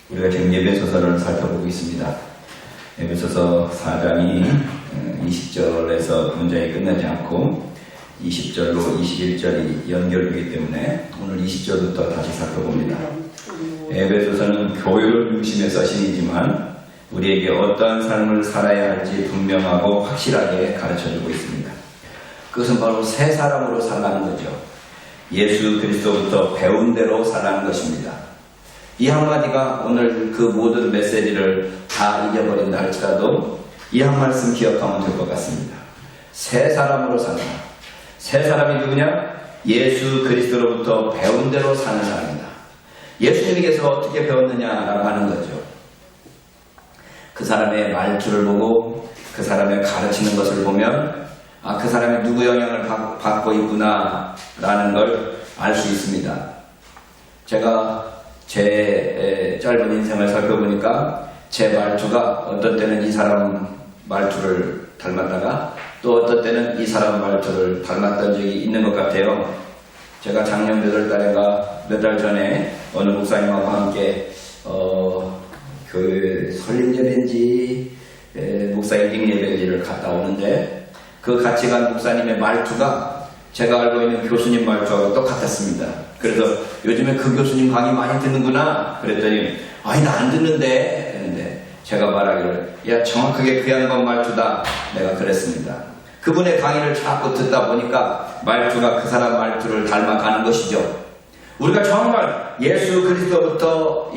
우리가 지금 에베소서를 살펴보고 있습니다. 에베소서 4장이 20절에서 문장이 끝나지 않고 20절로 21절이 연결되기 때문에 오늘 20절부터 다시 살펴봅니다. 에베소서는 교회를 중심의 서신이지만 우리에게 어떠한 삶을 살아야 할지 분명하고 확실하게 가르쳐주고 있습니다. 그것은 바로 새 사람으로 살아가는 거죠. 예수 그리스도부터 배운 대로 살아가는 것입니다. 이 한마디가 오늘 그 모든 메시지를 다 잊어버린다 할지라도 이 한 말씀 기억하면 될 것 같습니다. 새 사람으로 산다. 새 사람이 누구냐? 예수 그리스도로부터 배운 대로 사는 사람이다. 예수님께서 어떻게 배웠느냐라고 하는 거죠. 그 사람의 말투를 보고 그 사람의 가르치는 것을 보면 그 사람이 누구 영향을 받고 있구나 라는 걸 알 수 있습니다. 제가 제 짧은 인생을 살펴보니까 제 말투가 어떤 때는 이 사람 말투를 닮았다가 또 어떤 때는 이 사람 말투를 닮았던 적이 있는 것 같아요. 제가 작년 몇 달 전에 어느 목사님하고 함께 교회 설립예배인지 목사의 빅예배인지를 갔다 오는데 그 같이 간 목사님의 말투가 제가 알고 있는 교수님 말투하고 똑같았습니다. 그래서 요즘에 그 교수님 강의 많이 듣는구나 그랬더니 아니 나 안 듣는데 했는데 제가 말하기를 야 정확하게 그 양반 말투다 내가 그랬습니다. 그분의 강의를 자꾸 듣다 보니까 말투가 그 사람 말투를 닮아가는 것이죠. 우리가 정말 예수 그리스도로부터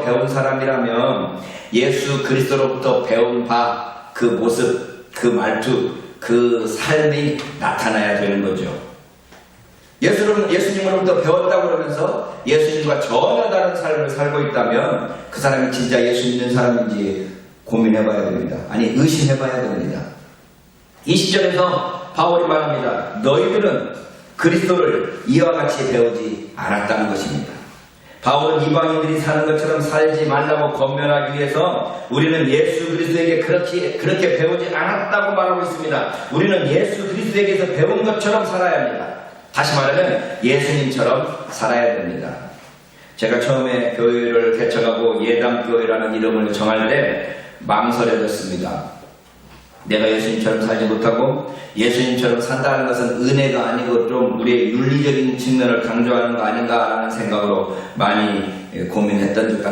배운 사람이라면 예수 그리스도로부터 배운 바 그 모습, 그 말투, 그 삶이 나타나야 되는 거죠. 예수님으로부터 배웠다고 그러면서 예수님과 전혀 다른 삶을 살고 있다면 그 사람이 진짜 예수 믿는 사람인지 고민해봐야 됩니다. 아니 의심해봐야 됩니다. 20절에서 바울이 말합니다. 너희들은 그리스도를 이와 같이 배우지 않았다는 것입니다. 바울은 이방인들이 사는 것처럼 살지 말라고 권면하기 위해서 우리는 예수 그리스도에게 그렇게 배우지 않았다고 말하고 있습니다. 우리는 예수 그리스도에게서 배운 것처럼 살아야 합니다. 다시 말하면 예수님처럼 살아야 됩니다. 제가 처음에 교회를 개척하고 예담교회라는 이름을 정할 때 망설여졌습니다. 내가 예수님처럼 살지 못하고 예수님처럼 산다는 것은 은혜가 아니고 좀 우리의 윤리적인 측면을 강조하는 거 아닌가라는 생각으로 많이 고민했던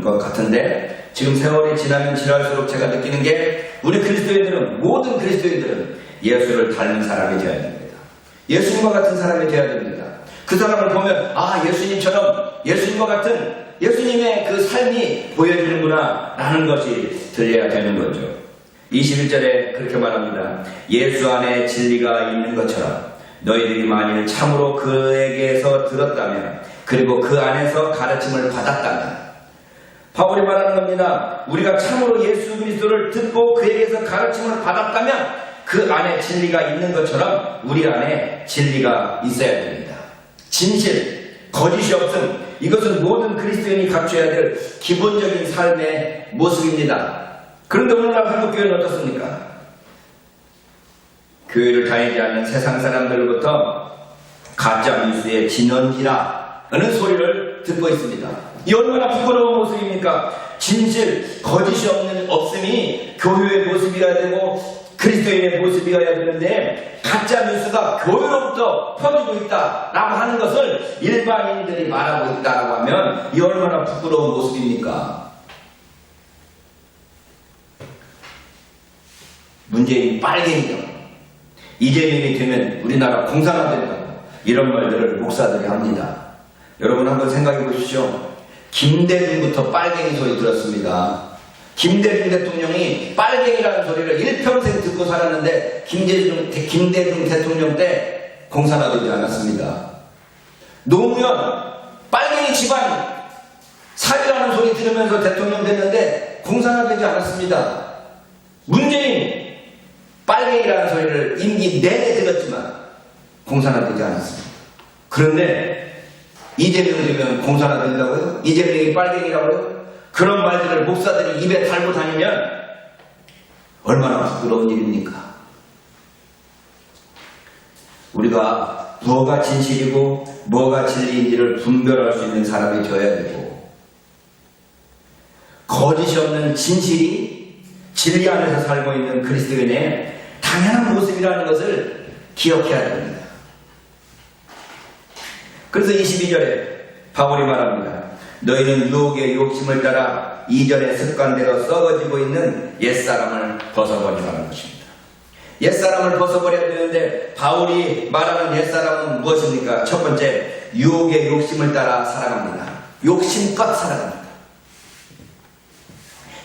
것 같은데 지금 세월이 지나면 지날수록 제가 느끼는 게 우리 그리스도인들은 모든 그리스도인들은 예수를 닮은 사람이 되어야 됩니다. 예수님과 같은 사람이 되어야 됩니다. 그 사람을 보면 예수님처럼 예수님과 같은 예수님의 그 삶이 보여지는구나 라는 것이 들려야 되는 거죠. 21절에 그렇게 말합니다. 예수 안에 진리가 있는 것처럼 너희들이 만일 참으로 그에게서 들었다면 그리고 그 안에서 가르침을 받았다면 바울이 말하는 겁니다. 우리가 참으로 예수 그리스도를 듣고 그에게서 가르침을 받았다면 그 안에 진리가 있는 것처럼 우리 안에 진리가 있어야 됩니다. 진실, 거짓이 없음 이것은 모든 그리스도인이 갖춰야 될 기본적인 삶의 모습입니다. 그런데 오늘날 한국교회는 어떻습니까? 교회를 다니지 않는 세상 사람들로부터 가짜뉴스의 진원지라는 소리를 듣고 있습니다. 이 얼마나 부끄러운 모습입니까? 진실, 거짓이 없음이 교회의 모습이어야 되고 그리스도인의 모습이어야 되는데 가짜뉴스가 교회로부터 퍼지고 있다라고 하는 것을 일반인들이 말하고 있다고 하면 이 얼마나 부끄러운 모습입니까? 문재인이 빨갱이다. 이재명이 되면 우리나라 공산화 된다. 이런 말들을 목사들이 합니다. 여러분 한번 생각해 보십시오. 김대중부터 빨갱이 소리 들었습니다. 김대중 대통령이 빨갱이라는 소리를 일평생 듣고 살았는데 김대중 대통령 때 공산화되지 않았습니다. 노무현 빨갱이 집안 사회라는 소리 들으면서 대통령 됐는데 공산화되지 않았습니다. 문재인 빨갱이라는 소리를 임기 내내 들었지만 공산화되지 않았습니다. 그런데 이재명이 되면 공산화된다고요? 이재명이 빨갱이라고요? 그런 말들을 목사들이 입에 달고 다니면 얼마나 부끄러운 일입니까? 우리가 뭐가 진실이고 뭐가 진리인지를 분별할 수 있는 사람이 되어야 되고 거짓이 없는 진리 안에서 살고 있는 그리스도인의 당연한 모습이라는 것을 기억해야 됩니다. 그래서 22절에 바울이 말합니다. 너희는 유혹의 욕심을 따라 이전의 습관대로 썩어지고 있는 옛사람을 벗어버리라는 것입니다. 옛사람을 벗어버려야 되는데 바울이 말하는 옛사람은 무엇입니까? 첫 번째, 유혹의 욕심을 따라 살아갑니다. 욕심껏 살아갑니다.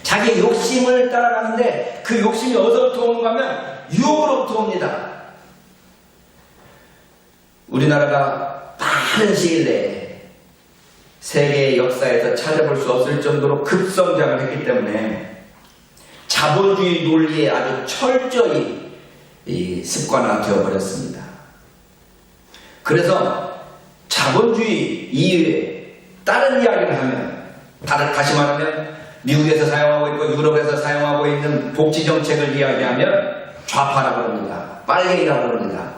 자기의 욕심을 따라가는데 그 욕심이 어디서부터 오는가 하면 유혹으로부터 옵니다. 우리나라가 빠른 시일 내에 세계의 역사에서 찾아볼 수 없을 정도로 급성장을 했기 때문에 자본주의 논리에 아주 철저히 습관화되어 버렸습니다. 그래서 자본주의 이외에 다른 이야기를 하면, 다시 말하면 미국에서 사용하고 있고 유럽에서 사용하고 있는 복지정책을 이야기하면 좌파라고 합니다. 빨갱이라고 합니다.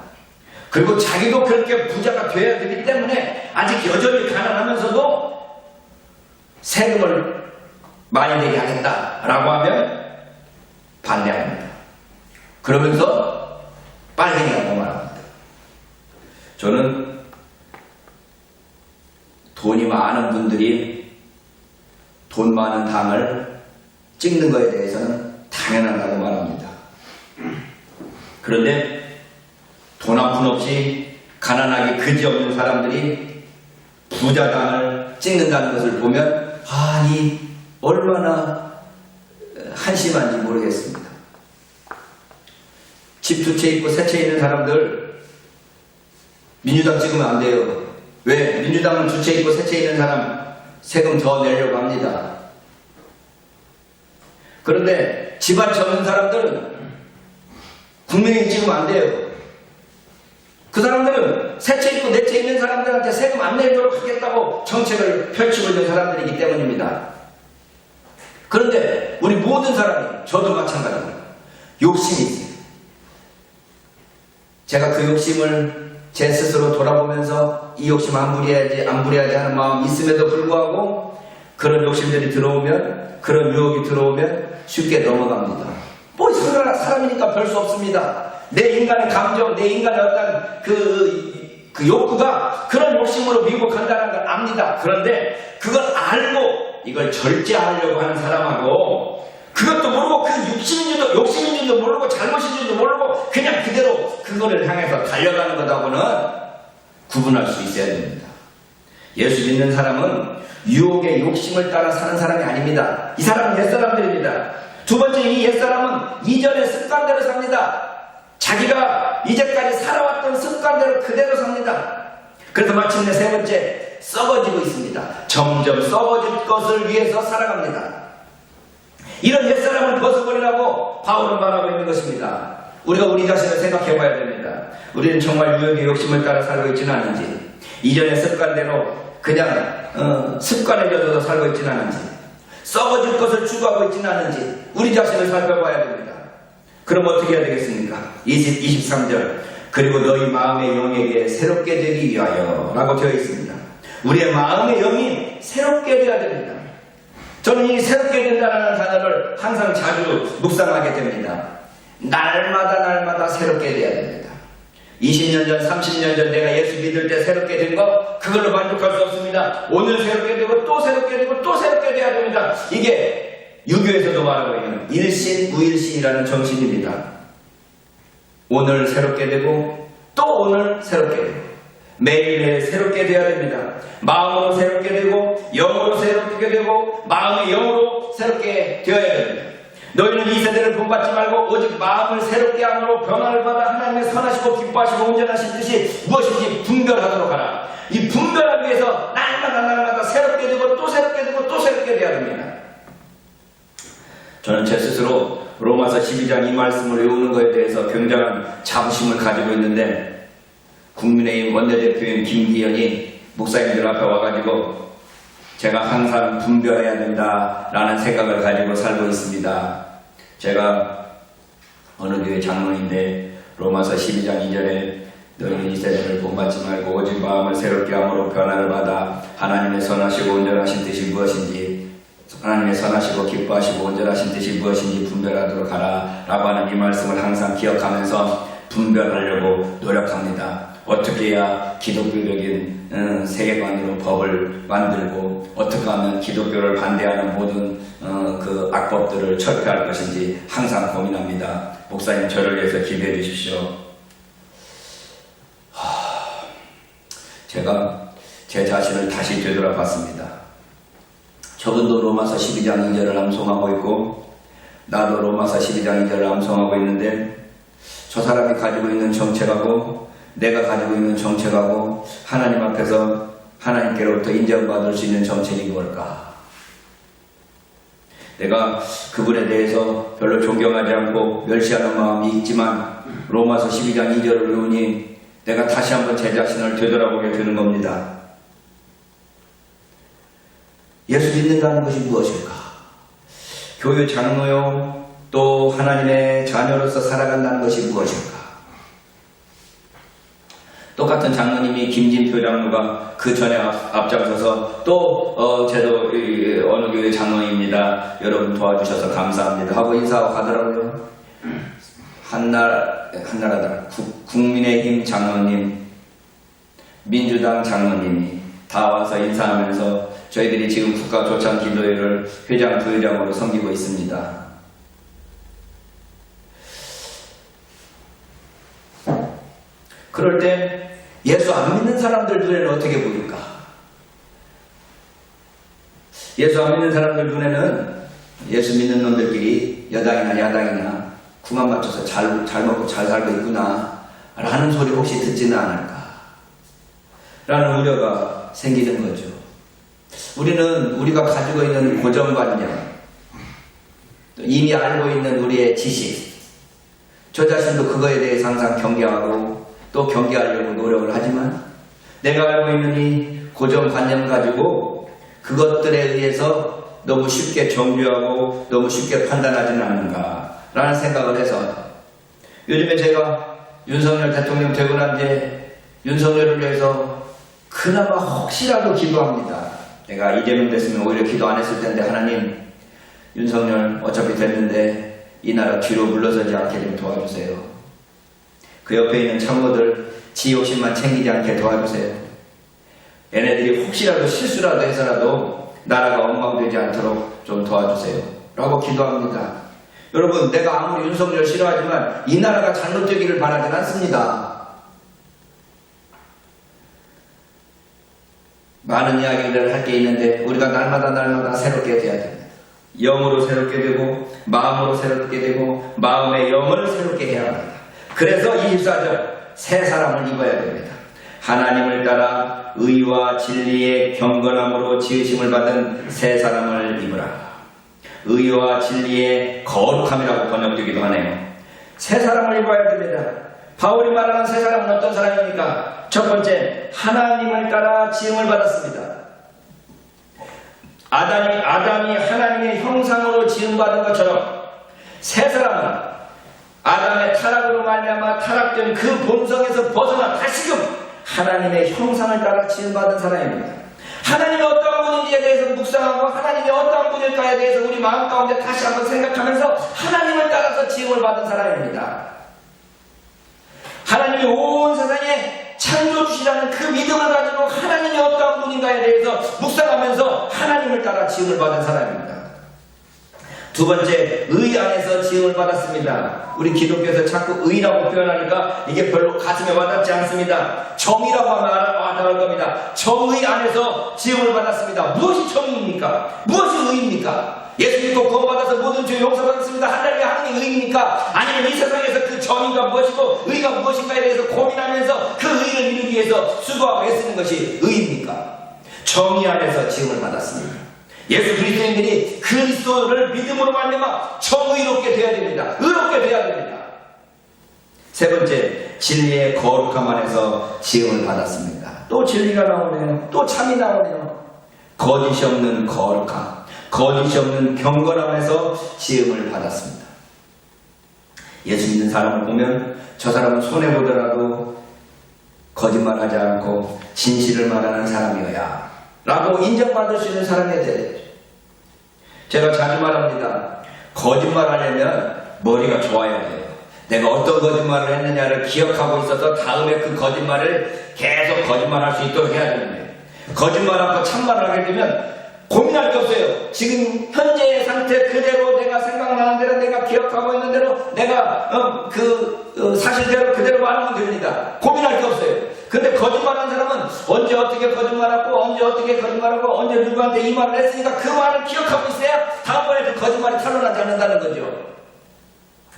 그리고 자기도 그렇게 부자가 되어야 되기 때문에 아직 여전히 가난하면서도 세금을 많이 내게 하겠다라고 하면 반대합니다. 그러면서 빨갱이라고 말합니다. 저는 돈이 많은 분들이 돈 많은 당을 찍는 것에 대해서는 당연하다고 말합니다. 그런데 돈 한 푼 없이 가난하게 그지없는 사람들이 부자당을 찍는다는 것을 보면 이 얼마나 한심한지 모르겠습니다. 집 두 채 있고 세 채 있는 사람들 민주당 찍으면 안 돼요. 왜? 민주당은 두 채 있고 세 채 있는 사람 세금 더 내려고 합니다. 그런데 집안 적는 사람들은 국민의힘 찍으면 안 돼요. 그 사람들은 세 채 있고 네 채 있는 사람들한테 세금 안 내도록 하겠다고 정책을 펼치고 있는 사람들이기 때문입니다. 그런데 우리 모든 사람이, 저도 마찬가지로 욕심이 있어요. 제가 그 욕심을 제 스스로 돌아보면서 이 욕심 안 부려야지 하는 마음이 있음에도 불구하고 그런 욕심들이 들어오면, 그런 유혹이 들어오면 쉽게 넘어갑니다. 뭐 사람이니까 별 수 없습니다. 내 인간의 감정, 내 인간의 어떤 그 욕구가 그런 욕심으로 미혹한다는 걸 압니다. 그런데 그걸 알고 이걸 절제하려고 하는 사람하고, 그것도 모르고 그 욕심인지도 모르고 잘못인지도 모르고 그냥 그대로 그거를 향해서 달려가는 것하고는 구분할 수 있어야 됩니다. 예수 믿는 사람은 유혹의 욕심을 따라 사는 사람이 아닙니다. 이 사람은 옛사람들입니다. 두 번째, 이 옛사람은 이전의 습관대로 삽니다. 자기가 이제까지 살아왔던 습관대로 그대로 삽니다. 그래서 마침내 세 번째, 썩어지고 있습니다. 점점 썩어질 것을 위해서 살아갑니다. 이런 옛사람을 벗어버리라고 바울은 말하고 있는 것입니다. 우리가 우리 자신을 생각해 봐야 됩니다. 우리는 정말 유혹의 욕심을 따라 살고 있지는 않은지, 이전의 습관대로 그냥 습관에 젖어서 살고 있지는 않은지, 썩어질 것을 추구하고 있지는 않은지 우리 자신을 살펴봐야 됩니다. 그럼 어떻게 해야 되겠습니까? 23절, 그리고 너희 마음의 영에게 새롭게 되기 위하여 라고 되어 있습니다. 우리의 마음의 영이 새롭게 되어야 됩니다. 저는 이 새롭게 된다는 단어를 항상 자주 묵상하게 됩니다. 날마다 새롭게 돼야 됩니다. 20년 전, 30년 전 내가 예수 믿을 때 새롭게 된 거, 그걸로 만족할 수 없습니다. 오늘 새롭게 되고 또 새롭게 되고 또 새롭게 돼야 됩니다. 이게 유교에서도 말하고 있는 일신, 우일신이라는 정신입니다. 오늘 새롭게 되고 또 오늘 새롭게 되고 매일매일 새롭게 되어야 됩니다. 마음으로 새롭게 되고 영으로 새롭게 되고 마음의 영으로 새롭게 되어야 됩니다. 너희는 이 세대를 본받지 말고 오직 마음을 새롭게 함으로 변화를 받아 하나님의 선하시고 기뻐하시고 온전하신 뜻이 무엇인지 분별하도록 하라. 이 분별하기 위해서 날마다 새롭게 되고 또 새롭게 되고 또 새롭게 되어야 됩니다. 저는 제 스스로 로마서 12장 이 말씀을 외우는 것에 대해서 굉장한 자부심을 가지고 있는데, 국민의힘 원내대표인 김기현이 목사님들 앞에 와가지고 제가 항상 분별해야 된다라는 생각을 가지고 살고 있습니다. 제가 어느 교회 장로인데 로마서 12장 2절에 너희는 이 세대를 본받지 말고 오직 마음을 새롭게 함으로 변화를 받아 하나님의 선하시고 온전하신 뜻이 무엇인지 하나님의 선하시고 기뻐하시고 온전하신 뜻이 무엇인지 분별하도록 하라 라고 하는 이 말씀을 항상 기억하면서 분별하려고 노력합니다. 어떻게 해야 기독교적인 세계관으로 법을 만들고 어떻게 하면 기독교를 반대하는 모든 그 악법들을 철폐할 것인지 항상 고민합니다. 목사님 저를 위해서 기도해 주십시오. 제가 제 자신을 다시 되돌아봤습니다. 저분도 로마서 12장 2절을 암송하고 있고 나도 로마서 12장 2절을 암송하고 있는데 저 사람이 가지고 있는 정체하고 내가 가지고 있는 정체하고 하나님 앞에서 하나님께로부터 인정받을 수 있는 정체는 뭘까? 내가 그분에 대해서 별로 존경하지 않고 멸시하는 마음이 있지만 로마서 12장 2절을 외우니 내가 다시 한번 제 자신을 되돌아보게 되는 겁니다. 예수 믿는다는 것이 무엇일까? 교회 장로요, 또 하나님의 자녀로서 살아간다는 것이 무엇일까? 똑같은 장로님이 김진표 장로가 그 전에 앞장서서 또 저도 어느 교회 장로입니다. 여러분 도와주셔서 감사합니다 하고 인사하고 가더라고요. 한나라당 국민의힘 장로님, 민주당 장로님이 다 와서 인사하면서 저희들이 지금 국가조찬기도회를 회장, 부회장으로 섬기고 있습니다. 그럴 때 예수 안 믿는 사람들 눈에는 어떻게 보일까? 예수 안 믿는 사람들 눈에는 예수 믿는 놈들끼리 여당이나 야당이나 궁합 맞춰서 잘 먹고 잘 살고 있구나 라는 소리 혹시 듣지는 않을까 라는 우려가 생기는 거죠. 우리는 우리가 가지고 있는 고정관념, 이미 알고 있는 우리의 지식, 저 자신도 그거에 대해 항상 경계하고 또 경계하려고 노력을 하지만 내가 알고 있는 이 고정관념 가지고 그것들에 의해서 너무 쉽게 정죄하고 너무 쉽게 판단하지는 않는가 라는 생각을 해서 요즘에 제가 윤석열 대통령 되고 난 뒤에 윤석열을 위해서 그나마 혹시라도 기도합니다. 내가 이재명 됐으면 오히려 기도 안 했을 텐데 하나님 윤석열 어차피 됐는데 이 나라 뒤로 물러서지 않게 좀 도와주세요. 그 옆에 있는 참모들 지 욕심만 챙기지 않게 도와주세요. 얘네들이 혹시라도 실수라도 해서라도 나라가 엉망되지 않도록 좀 도와주세요 라고 기도합니다. 여러분 내가 아무리 윤석열 싫어하지만 이 나라가 잘못되기를 바라진 않습니다. 많은 이야기를 할 게 있는데 우리가 날마다 새롭게 돼야 됩니다. 영으로 새롭게 되고 마음으로 새롭게 되고 마음의 영을 새롭게 해야 합니다. 그래서 24절 새 사람을 입어야 됩니다. 하나님을 따라 의와 진리의 경건함으로 지으심을 받은 새 사람을 입으라. 의와 진리의 거룩함이라고 번역되기도 하네요. 새 사람을 입어야 됩니다. 바울이 말하는 새 사람은 어떤 사람입니까? 첫 번째, 하나님을 따라 지음을 받았습니다. 아담이 하나님의 형상으로 지음받은 것처럼 새 사람은 아담의 타락으로 말미암아 타락된 그 본성에서 벗어나 다시금 하나님의 형상을 따라 지음받은 사람입니다. 하나님이 어떤 분인지에 대해서 묵상하고 하나님이 어떤 분일까에 대해서 우리 마음 가운데 다시 한번 생각하면서 하나님을 따라서 지음을 받은 사람입니다. 하나님이 온 세상에 창조주시라는 그 믿음을 가지고 하나님이 어떠한 분인가에 대해서 묵상하면서 하나님을 따라 지음을 받은 사람입니다. 두 번째, 의 안에서 지음을 받았습니다. 우리 기독교에서 자꾸 의라고 표현하니까 이게 별로 가슴에 와닿지 않습니다. 정의라고 하면 와닿을 겁니다. 정의 안에서 지음을 받았습니다. 무엇이 정의입니까? 무엇이 의입니까? 예수 믿고 구원받아서 모든 죄 용서받았습니다. 하나님의 하나님이 의입니까? 아니면 이 세상에서 그 정의가 무엇이고 의가 무엇인가에 대해서 고민하면서 그 의를 이루기 위해서 수고하고 애쓰는 것이 의입니까? 정의 안에서 지음을 받았습니다. 예수 그리스도인들이 그리스도를 믿음으로 말미암아 정의롭게 되어야 됩니다. 의롭게 되어야 됩니다. 세 번째, 진리의 거룩함 안에서 지음을 받았습니다. 또 진리가 나오네요. 또 참이 나오네요. 거짓이 없는 거룩함, 거짓이 없는 경건함에서 지음을 받았습니다. 예수 믿는 사람을 보면 저 사람은 손해보더라도 거짓말하지 않고 진실을 말하는 사람이어야 라고 인정받을 수 있는 사람이 되야 되죠. 제가 자주 말합니다. 거짓말하려면 머리가 좋아야 돼요. 내가 어떤 거짓말을 했느냐를 기억하고 있어서 다음에 그 거짓말을 계속 거짓말할 수 있도록 해야 되는데, 거짓말하고 참말을 하게 되면 고민할 게 없어요. 지금 현재의 상태 그대로, 내가 생각나는 대로, 내가 기억하고 있는 대로, 내가 사실대로 그대로 말하면 됩니다. 고민할 게 없어요. 근데 거짓말하는 사람은 언제 어떻게 거짓말하고, 언제 어떻게 거짓말하고, 언제 누구한테 이 말을 했으니까 그 말을 기억하고 있어야 다음번에 그 거짓말이 탄로나지 않는다는 거죠.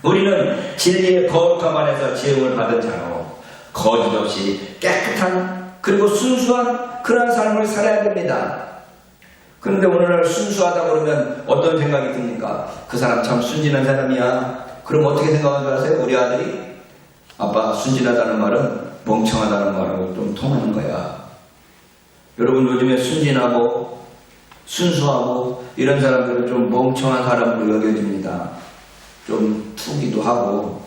우리는 진리의 거룩함 안에서 지음을 받은 자로 거짓 없이 깨끗한 그리고 순수한 그러한 삶을 살아야 됩니다. 그런데 오늘날 순수하다 그러면 어떤 생각이 듭니까? 그 사람 참 순진한 사람이야. 그럼 어떻게 생각하는 줄 아세요? 우리 아들이 아빠 순진하다는 말은 멍청하다는 말하고 좀 통하는 거야. 여러분, 요즘에 순진하고 순수하고 이런 사람들은 좀 멍청한 사람으로 여겨집니다. 좀 투기도 하고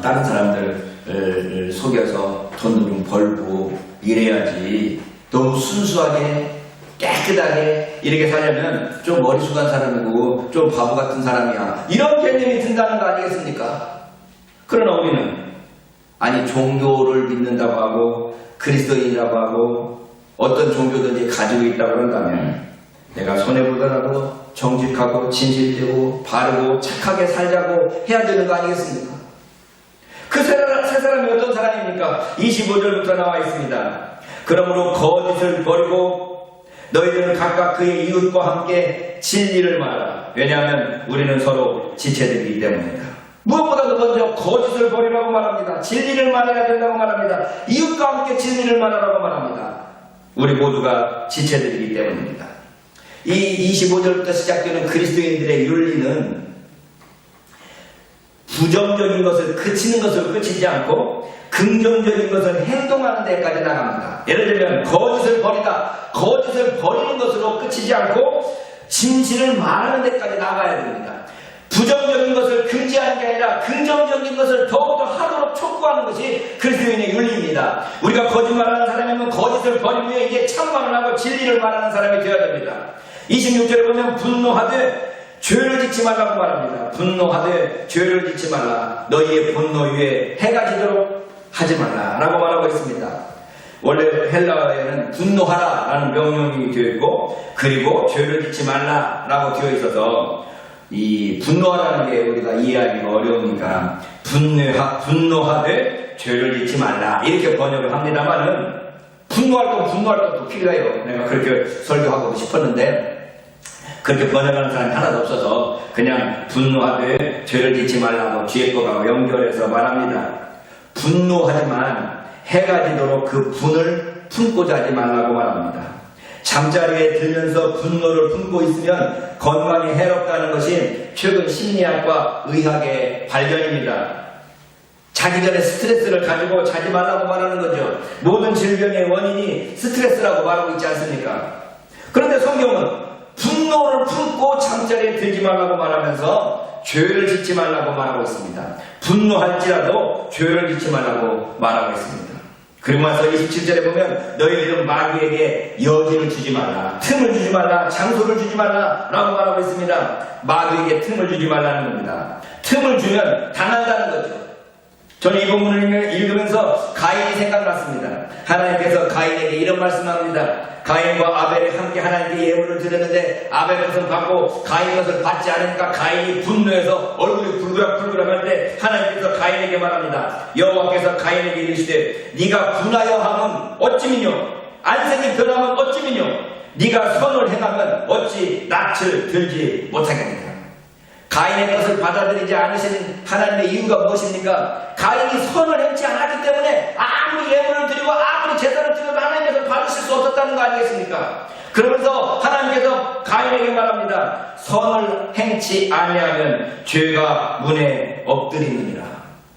다른 사람들을 속여서 돈도 좀 벌고 이래야지. 너무 순수하게 깨끗하게 이렇게 살려면 좀 머리숙한 사람이고 좀 바보 같은 사람이야, 이런 개념이 든다는 거 아니겠습니까? 그러나 우리는 아니, 종교를 믿는다고 하고 그리스도인이라고 하고 어떤 종교든지 가지고 있다고 한다면 내가 손해보더라도 정직하고 진실되고 바르고 착하게 살자고 해야 되는 거 아니겠습니까? 그 세 사람이 어떤 사람입니까? 25절부터 나와 있습니다. 그러므로 거짓을 버리고 너희들은 각각 그의 이웃과 함께 진리를 말하라. 왜냐하면 우리는 서로 지체되기 때문이다. 무엇보다도 먼저 거짓을 버리라고 말합니다. 진리를 말해야 된다고 말합니다. 이웃과 함께 진리를 말하라고 말합니다. 우리 모두가 지체되기 때문입니다. 이 25절부터 시작되는 그리스도인들의 윤리는 부정적인 것을 그치는 것을 그치지 않고 긍정적인 것을 행동하는 데까지 나갑니다. 예를 들면 거짓을 버리다, 거짓을 버리는 것으로 그치지 않고 진실을 말하는 데까지 나가야 됩니다. 부정적인 것을 금지하는 게 아니라 긍정적인 것을 더욱더 하도록 촉구하는 것이 그리스도인의 윤리입니다. 우리가 거짓말하는 사람이면 거짓을 버린 후에 이제 참말을 하고 진리를 말하는 사람이 되어야 됩니다. 26절에 보면 분노하되 죄를 짓지 말라고 말합니다. 분노하되 죄를 짓지 말라. 너희의 분노 위에 해가 지도록 하지 말라 라고 말하고 있습니다. 원래 헬라어에는 분노하라 라는 명령이 되어 있고, 그리고 죄를 짓지 말라 라고 되어 있어서 이 분노하라는 게 우리가 이해하기가 어려우니까 분노하되 죄를 짓지 말라 이렇게 번역을 합니다만은, 분노할 건 분노할 것도 필요해요. 내가 그렇게 설교하고 싶었는데 그렇게 번역하는 사람이 하나도 없어서 그냥 분노하되 죄를 짓지 말라고 뒤에 거하고 연결해서 말합니다. 분노하지만 해가 지도록 그 분을 품고자 하지 말라고 말합니다. 잠자리에 들면서 분노를 품고 있으면 건강에 해롭다는 것이 최근 심리학과 의학의 발견입니다. 자기 전에 스트레스를 가지고 자지 말라고 말하는 거죠. 모든 질병의 원인이 스트레스라고 말하고 있지 않습니까? 그런데 성경은 분노를 품고 잠자리에 들지 말라고 말하면서 죄를 짓지 말라고 말하고 있습니다. 분노할지라도 죄를 짓지 말라고 말하고 있습니다. 그리고 나서 27절에 보면 너희들은 마귀에게 여지를 주지 말라, 틈을 주지 말라, 장소를 주지 말라 라고 말하고 있습니다. 마귀에게 틈을 주지 말라는 겁니다. 틈을 주면 당한다는 거죠. 저는 이 본문을 읽으면서 가인이 생각났습니다. 하나님께서 가인에게 이런 말씀합니다. 가인과 아벨이 함께 하나님께 예물을 드렸는데 아벨 것을 받고 가인 것을 받지 않으니까 가인이 분노해서 얼굴이 불그락불그락할 때 하나님께서 가인에게 말합니다. 여호와께서 가인에게 이르시되 네가 분하여 하면 어찌미뇨, 안색이 변하면 어찌미뇨, 네가 선을 행하면 어찌 낯을 들지 못하겠느냐. 가인의 것을 받아들이지 않으신 하나님의 이유가 무엇입니까? 가인이 선을 행치 않았기 때문에 아무리 예물을 드리고 아무리 제사를 드려도 하나님께서 받으실 수 없었다는 거 아니겠습니까? 그러면서 하나님께서 가인에게 말합니다. 선을 행치 아니하면 죄가 문에 엎드리느니라.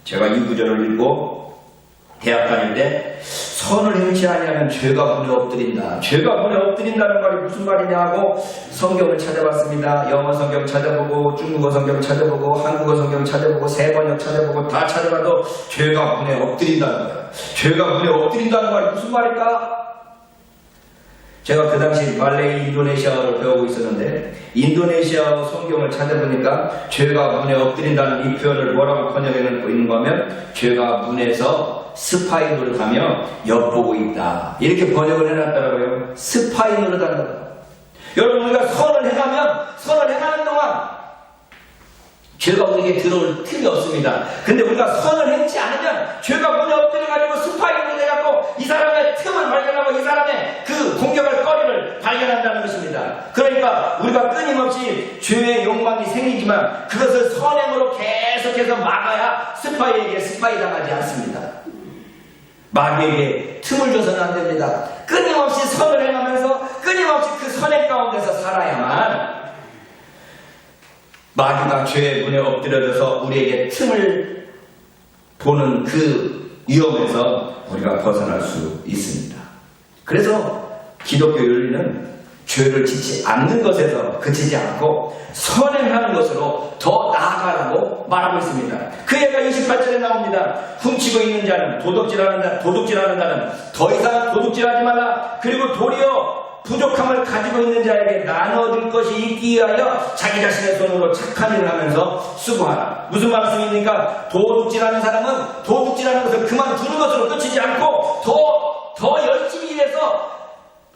제가 이 구절을 읽고 대학 다닐 때 선을 행치 아니하면 죄가 문에 엎드린다. 죄가 문에 엎드린다는 말이 무슨 말이냐 하고 성경을 찾아봤습니다. 영어 성경 찾아보고 중국어 성경 찾아보고 한국어 성경 찾아보고 세 번역 찾아보고 다 찾아봐도 죄가 문에 엎드린다는 거예요. 죄가 문에 엎드린다는 말이 무슨 말일까? 제가 그 당시 말레이 인도네시아어를 배우고 있었는데 인도네시아어 성경을 찾아보니까 죄가 문에 엎드린다는 이 표현을 뭐라고 번역해놓고 있는가 하면 죄가 문에서 스파이 노릇하며 엿보고 있다. 이렇게 번역을 해놨더라고요. 스파이 노릇하는 거. 여러분 우리가 선을 행하는 동안 죄가 우리에게 들어올 틈이 없습니다. 근데 우리가 선을 행치 않으면 죄가 문에 엎드려가지고 스파이를 해갖고 이 사람의 틈을 발견하고 이 사람의 그 공격할 거리를 발견한다는 것입니다. 그러니까 우리가 끊임없이 죄의 욕망이 생기지만 그것을 선행으로 계속해서 막아야 스파이에게 스파이 당하지 않습니다. 마귀에게 틈을 줘서는 안 됩니다. 끊임없이 선을 행하면서 끊임없이 그 선행 가운데서 살아야만 마귀가 죄의 문에 엎드려져서 우리에게 틈을 보는 그 위험에서 우리가 벗어날 수 있습니다. 그래서 기독교 윤리는 죄를 짓지 않는 것에서 그치지 않고 선행하는 것으로 더 나아가라고 말하고 있습니다. 그 예가 28절에 나옵니다. 훔치고 있는 자는 도둑질하는 자는 더 이상 도둑질하지 말라. 그리고 도리어 부족함을 가지고 있는 자에게 나눠줄 것이 있기 위하여 자기 자신의 손으로 착한 일을 하면서 수고하라. 무슨 말씀입니까? 도둑질하는 사람은 도둑질하는 것을 그만두는 것으로 끝이지 않고 더 열심히 일해서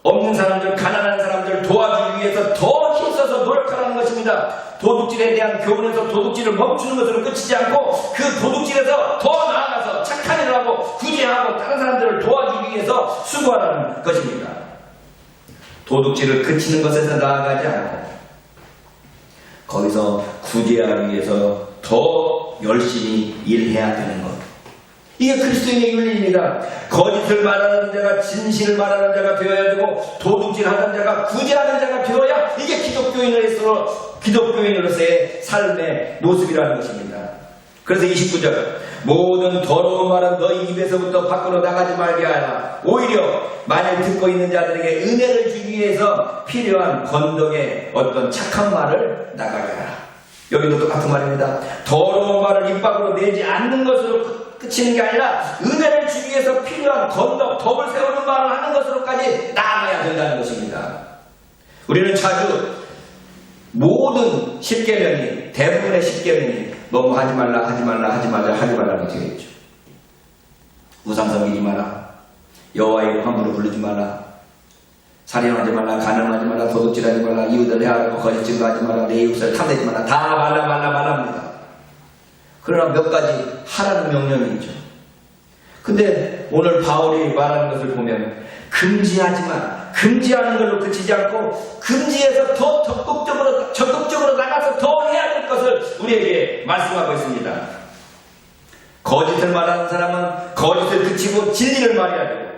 없는 사람들, 가난한 사람들을 도와주기 위해서 더 힘써서 노력하라는 것입니다. 도둑질에 대한 교훈에서 도둑질을 멈추는 것으로 끝이지 않고 그 도둑질에서 더 나아가서 착한 일을 하고 구제하고 다른 사람들을 도와주기 위해서 수고하라는 것입니다. 도둑질을 그치는 것에서 나아가지 않고 거기서 구제하기 위해서 더 열심히 일해야 되는 것. 이게 그리스도인의 윤리입니다. 거짓을 말하는 자가 진실을 말하는 자가 되어야 되고 도둑질하는 자가 구제하는 자가 되어야 이게 기독교인으로서의 삶의 모습이라는 것입니다. 그래서 29절 모든 더러운 말은 너희 입에서부터 밖으로 나가지 말게 하라. 오히려 만일 듣고 있는 자들에게 은혜를 주기 위해서 필요한 건덕의 어떤 착한 말을 나가게 하라. 여기도 똑같은 말입니다. 더러운 말을 입 밖으로 내지 않는 것으로 끝이는 게 아니라 은혜를 주기 위해서 필요한 건덕, 덕을 세우는 말을 하는 것으로까지 나아가야 된다는 것입니다. 우리는 자주 모든 10계명이 대부분의 10계명이 너무 하지 말라고 되어 있죠. 우상 섬기지 마라, 여호와의 함부로 부르지 마라, 살인하지 말라, 간음하지 말라, 도둑질하지 말라, 이웃을 해하고 거짓 증거하지 말라, 내 이웃을 탐내지 말라. 다 말랍니다. 그러나 몇 가지 하라는 명령이 있죠. 근데 오늘 바울이 말하는 것을 보면 금지하지만 금지하는 걸로 그치지 않고 금지해서 더 적극적으로 나가서 더 해야 될 것을 우리에게 말씀하고 있습니다. 거짓을 말하는 사람은 거짓을 그치고 진리를 말해야 되고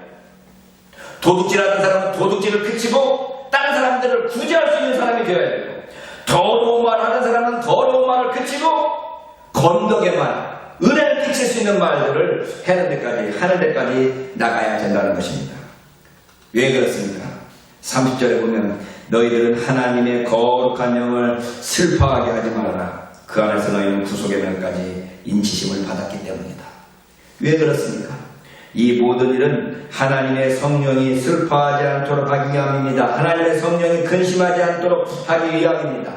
도둑질하는 사람은 도둑질을 그치고 다른 사람들을 구제할 수 있는 사람이 되어야 되고 더러운 말하는 사람은 더러운 말을 그치고 건덕의 말, 은혜를 끼칠 수 있는 말들을 하는 데까지 나가야 된다는 것입니다. 왜 그렇습니까? 30절에 보면 너희들은 하나님의 거룩한 영을 슬퍼하게 하지 말아라. 그 안에서 너희는 구속의 명까지 인치심을 받았기 때문이다. 왜 그렇습니까? 이 모든 일은 하나님의 성령이 슬퍼하지 않도록 하기 위함입니다. 하나님의 성령이 근심하지 않도록 하기 위함입니다.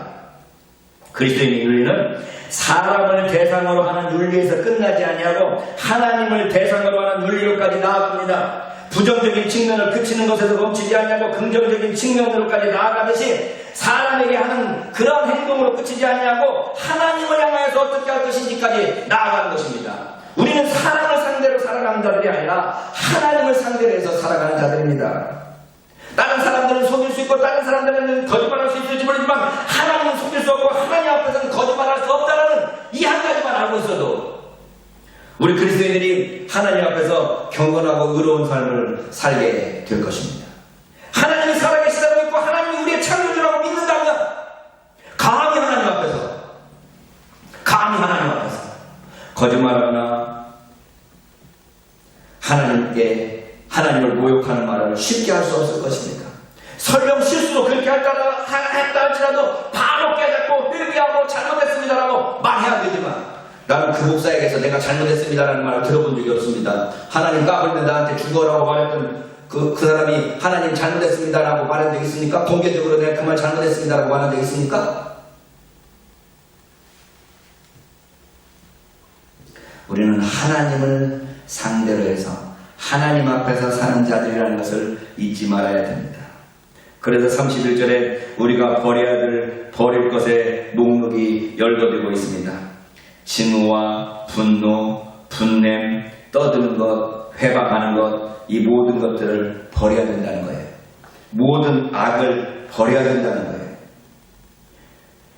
그리스도인의 윤리는 사람을 대상으로 하는 윤리에서 끝나지 아니하고 하나님을 대상으로 하는 윤리로까지 나아갑니다. 부정적인 측면을 그치는 것에서 멈추지 아니하고 긍정적인 측면으로까지 나아가듯이 사람에게 하는 그런 행동으로 그치지 아니하고 하나님을 향하여서 어떻게 할 것인지까지 나아가는 것입니다. 우리는 사람을 상대로 살아가는 자들이 아니라 하나님을 상대로 해서 살아가는 자들입니다. 다른 사람들은 속일 수 있고 다른 사람들은 거짓말할 수 있을지 모르지만 하나님은 속일 수 없고 하나님 앞에서는 거짓말할 수 없다는 이 한 가지만 알고 있어도 우리 그리스도인들이 하나님 앞에서 경건하고 의로운 삶을 살게 될 것입니다. 하나님이 살아계시다고 믿고 하나님이 우리의 창조주라고 믿는다면 감히 하나님 앞에서 거짓말하거나 하나님을 모욕하는 말을 쉽게 할 수 없을 것입니다. 설령 실수로 그렇게 했다 할지라도 바로 깨닫고 회개하고 잘못했습니다라고 말해야 되지만 나는 그 목사에게서 내가 잘못했습니다라는 말을 들어본 적이 없습니다. 하나님 까불면 나한테 죽어라고 말했던 그 사람이 하나님 잘못했습니다라고 말한 적 있습니까? 공개적으로 내가 그 말 잘못했습니다라고 말한 적 있습니까? 우리는 하나님을 상대로 해서 하나님 앞에서 사는 자들이라는 것을 잊지 말아야 됩니다. 그래서 31절에 우리가 버릴 것의 목록이 열거되고 있습니다. 증오와 분노, 분냄, 떠드는 것, 회방하는 것, 이 모든 것들을 버려야 된다는 거예요. 모든 악을 버려야 된다는 거예요.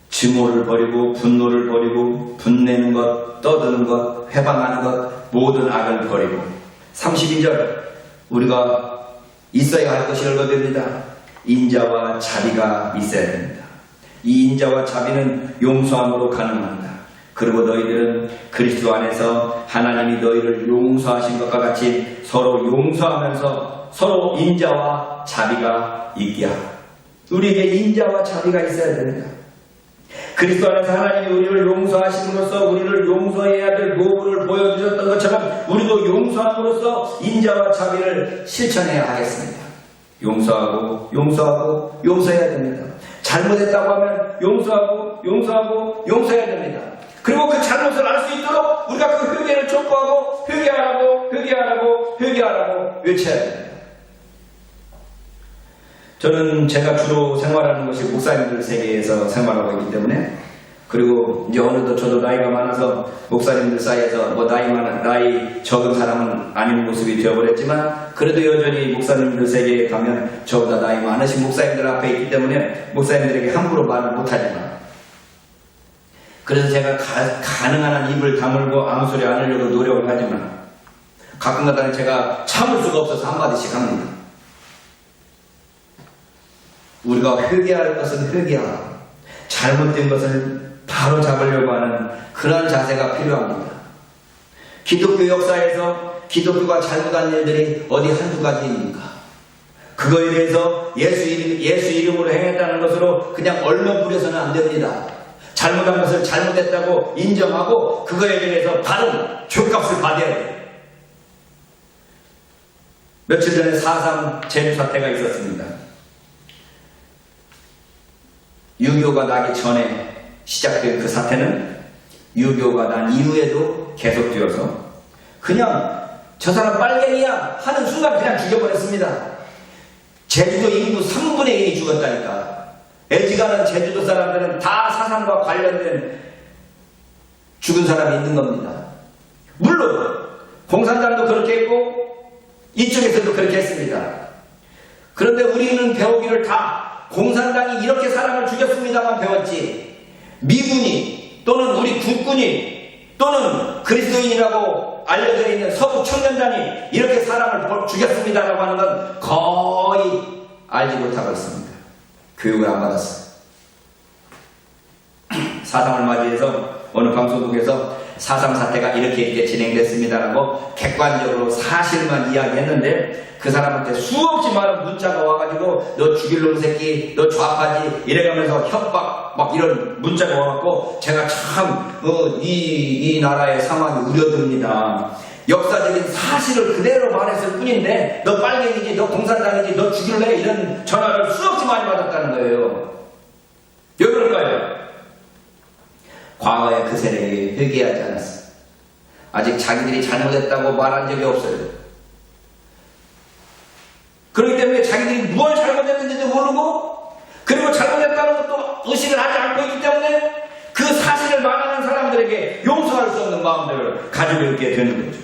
증오를 버리고 분노를 버리고 분내는 것, 떠드는 것, 회방하는 것, 모든 악을 버리고 32절 우리가 있어야 할 것이 열거됩니다. 인자와 자비가 있어야 됩니다. 이 인자와 자비는 용서함으로 가능합니다. 그리고 너희들은 그리스도 안에서 하나님이 너희를 용서하신 것과 같이 서로 용서하면서 서로 인자와 자비가 있게 하라. 우리에게 인자와 자비가 있어야 됩니다. 그리스도 안에서 하나님이 우리를 용서하심으로써 우리를 용서해야 될 모습을 보여주셨던 것처럼 우리도 용서함으로써 인자와 자비를 실천해야 하겠습니다. 용서해야 됩니다. 잘못했다고 하면 용서해야 됩니다. 그리고 그 잘못을 알 수 있도록 우리가 그 회개를 촉구하고 회개하라고 외쳐야 됩니다. 저는 제가 주로 생활하는 것이 목사님들 세계에서 생활하고 있기 때문에, 그리고 이제 어느덧 저도 나이가 많아서 목사님들 사이에서 나이 적은 사람은 아닌 모습이 되어버렸지만, 그래도 여전히 목사님들 세계에 가면 저보다 나이 많으신 목사님들 앞에 있기 때문에 목사님들에게 함부로 말을 못하지만, 그래서 제가 가능한 한 입을 다물고 아무 소리 안 하려고 노력을 하지만 가끔가다 제가 참을 수가 없어서 한마디씩 합니다. 우리가 회개할 것은 회개하라. 잘못된 것을 바로 잡으려고 하는 그런 자세가 필요합니다. 기독교 역사에서 기독교가 잘못한 일들이 어디 한두 가지입니까? 그거에 대해서 예수 이름으로 행했다는 것으로 그냥 얼렁부려서는 안 됩니다. 잘못한 것을 잘못했다고 인정하고 그거에 대해서 바른 죗값을 받아야 돼요. 며칠 전에 4.3 제주 사태가 있었습니다. 유교가 나기 전에 시작된 그 사태는 유교가 난 이후에도 계속되어서 그냥 저 사람 빨갱이야 하는 순간 그냥 죽여버렸습니다. 제주도 인구 3분의 1이 죽었다니까. 애지간한 제주도 사람들은 다 사상과 관련된 죽은 사람이 있는 겁니다. 물론 공산당도 그렇게 했고 이쪽에서도 그렇게 했습니다. 그런데 우리는 배우기를 다 공산당이 이렇게 사람을 죽였습니다만 배웠지, 미군이 또는 우리 국군이 또는 그리스도인이라고 알려져 있는 서구 청년단이 이렇게 사람을 죽였습니다라고 하는 건 거의 알지 못하고 있습니다. 교육을 안 받았어요. 사상을 맞이해서 어느 방송국에서 4.3 사태가 이렇게 진행됐습니다라고 객관적으로 사실만 이야기했는데 그 사람한테 수없이 많은 문자가 와가지고 너 죽일 놈 새끼, 너 좌파지 이래가면서 협박 막 이런 문자가 와갖고 제가 참 이 나라의 상황이 우려됩니다. 역사적인 사실을 그대로 말했을 뿐인데 너 빨갱이지, 너 공산당이지, 너 죽일래? 이런 전화를 수없이 많이 받았다는 거예요. 왜 그럴까요? 과거에 그 세력이 회개하지 않았어요. 아직 자기들이 잘못했다고 말한 적이 없어요. 그렇기 때문에 자기들이 무엇을 잘못했는지도 모르고, 그리고 잘못했다는 것도 의식을 하지 않고 있기 때문에 그 사실을 말하는 사람들에게 용서할 수 없는 마음들을 가지고 있게 되는 거죠.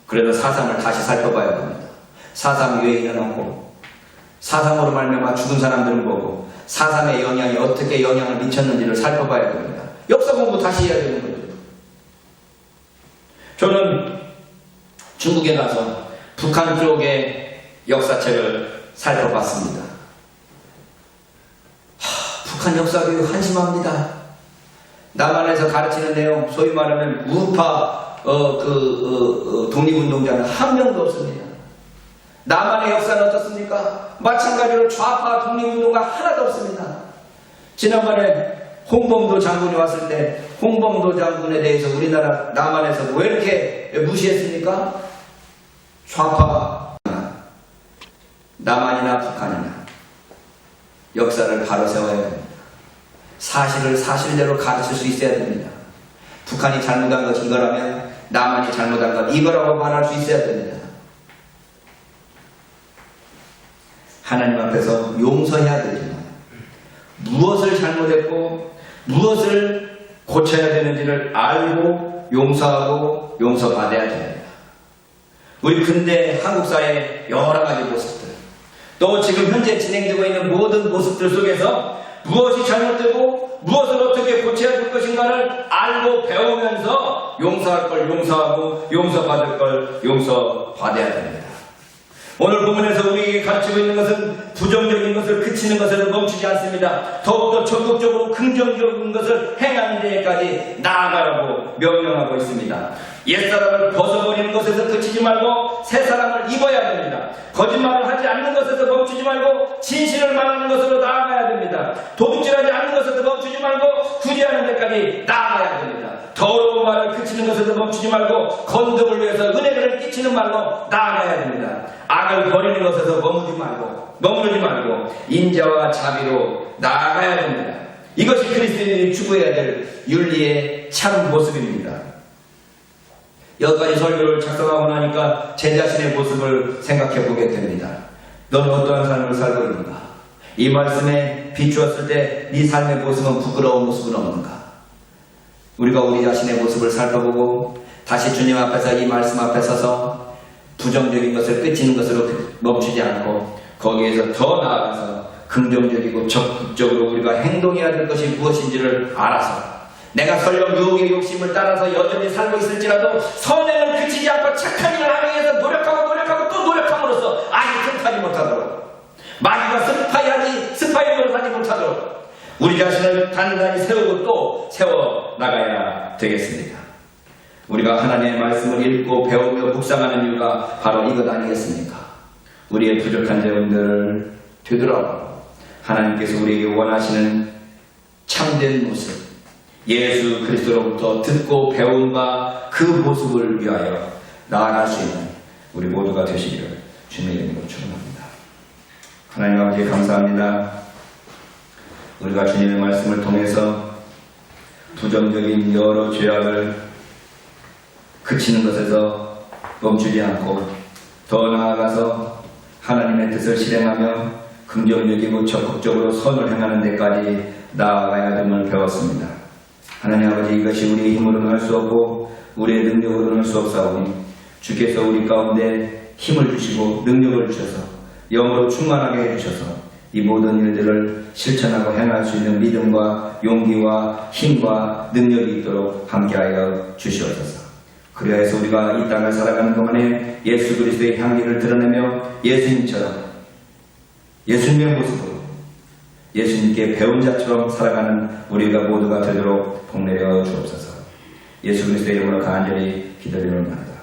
그래서 4.3을 다시 살펴봐야 합니다. 4.3이 왜 일어났고, 4.3으로 말미암아 죽은 사람들은 뭐고, 4.3의 영향이 어떻게 영향을 미쳤는지를 살펴봐야 됩니다. 역사 공부 다시 해야 되는 거죠. 저는 중국에 가서 북한 쪽의 역사책을 살펴봤습니다. 북한 역사교육 한심합니다. 남한에서 가르치는 내용, 소위 말하면 우파 독립운동자는 한 명도 없습니다. 남한의 역사는 어떻습니까? 마찬가지로 좌파 독립운동가 하나도 없습니다. 지난번에 홍범도 장군이 왔을 때 홍범도 장군에 대해서 우리나라 남한에서 왜 이렇게 무시했습니까? 좌파 남한이나 북한이나 역사를 바로 세워야 됩니다. 사실을 사실대로 가르칠 수 있어야 됩니다. 북한이 잘못한 것이 이거라면 남한이 잘못한 것 이거라고 말할 수 있어야 됩니다. 하나님 앞에서 용서해야 되지만 무엇을 잘못했고 무엇을 고쳐야 되는지를 알고 용서하고 용서받아야 됩니다. 우리 근대 한국 사회의 여러 가지 모습들, 또 지금 현재 진행되고 있는 모든 모습들 속에서 무엇이 잘못되고 무엇을 어떻게 고쳐야 될 것인가를 알고 배우면서 용서할 걸 용서하고 용서받을 걸 용서받아야 됩니다. 오늘 본문에서 우리에게 가르치고 있는 것은 부정적인 것을 그치는 것에서 멈추지 않습니다. 더욱더 적극적으로 긍정적인 것을 행하는 데까지 나아가라고 명령하고 있습니다. 옛사람을 벗어버리는 것에서 그치지 말고 새 사람을 입어야 됩니다. 거짓말을 하지 않는 것에서 멈추지 말고 진실을 말하는 것으로 나아가야 됩니다. 도둑질하지 않는 것에서 멈추지 말고 구제하는 데까지 나아가야 됩니다. 더러운 말을 그치는 것에서 멈추지 말고 건덕을 위해서 은혜를 끼치는 말로 나아가야 됩니다. 악을 버리는 것에서 머무르지 말고 인자와 자비로 나아가야 됩니다. 이것이 그리스도인이 추구해야 될 윤리의 참 모습입니다. 여기까지 설교를 작성하고 나니까 제 자신의 모습을 생각해 보게 됩니다. 너는 어떠한 삶을 살고 있는가? 이 말씀에 비추었을 때 네 삶의 모습은 부끄러운 모습은 없는가? 우리가 우리 자신의 모습을 살펴보고 다시 주님 앞에서 이 말씀 앞에 서서 부정적인 것을 끄치는 것으로 멈추지 않고 거기에서 더 나아가서 긍정적이고 적극적으로 우리가 행동해야 될 것이 무엇인지를 알아서 내가 설령 유혹의 욕심을 따라서 여전히 살고 있을지라도 선행을 그치지 않고 착한 일을 하기 위해서 노력하고 또 노력함으로써 아예 틈타지 못하도록 마귀가 스파이 노릇하지 못하도록 우리 자신을 단단히 세우고 또 세워나가야 되겠습니다. 우리가 하나님의 말씀을 읽고 배우며 묵상하는 이유가 바로 이것 아니겠습니까? 우리의 부족한 점들을 되돌아보고 하나님께서 우리에게 원하시는 참된 모습 예수 그리스도로부터 듣고 배운 바 그 모습을 위하여 나아갈 수 있는 우리 모두가 되시기를 주님의 이름으로 축원합니다. 하나님 아버지 감사합니다. 우리가 주님의 말씀을 통해서 부정적인 여러 죄악을 그치는 것에서 멈추지 않고 더 나아가서 하나님의 뜻을 실행하며 긍정적이고 적극적으로 선을 행하는 데까지 나아가야 됨을 배웠습니다. 하나님 아버지 이것이 우리의 힘으로는 할 수 없고 우리의 능력으로는 할 수 없사오니 주께서 우리 가운데 힘을 주시고 능력을 주셔서 영으로 충만하게 해주셔서 이 모든 일들을 실천하고 행할 수 있는 믿음과 용기와 힘과 능력이 있도록 함께하여 주시옵소서. 그리하여서 우리가 이 땅을 살아가는 동안에 예수 그리스도의 향기를 드러내며 예수님처럼 예수님의 모습으로 예수님께 배운 자처럼 살아가는 우리가 모두가 되도록 복내려 주옵소서. 예수 그리스도의 이름으로 간절히 기도드리옵나이다.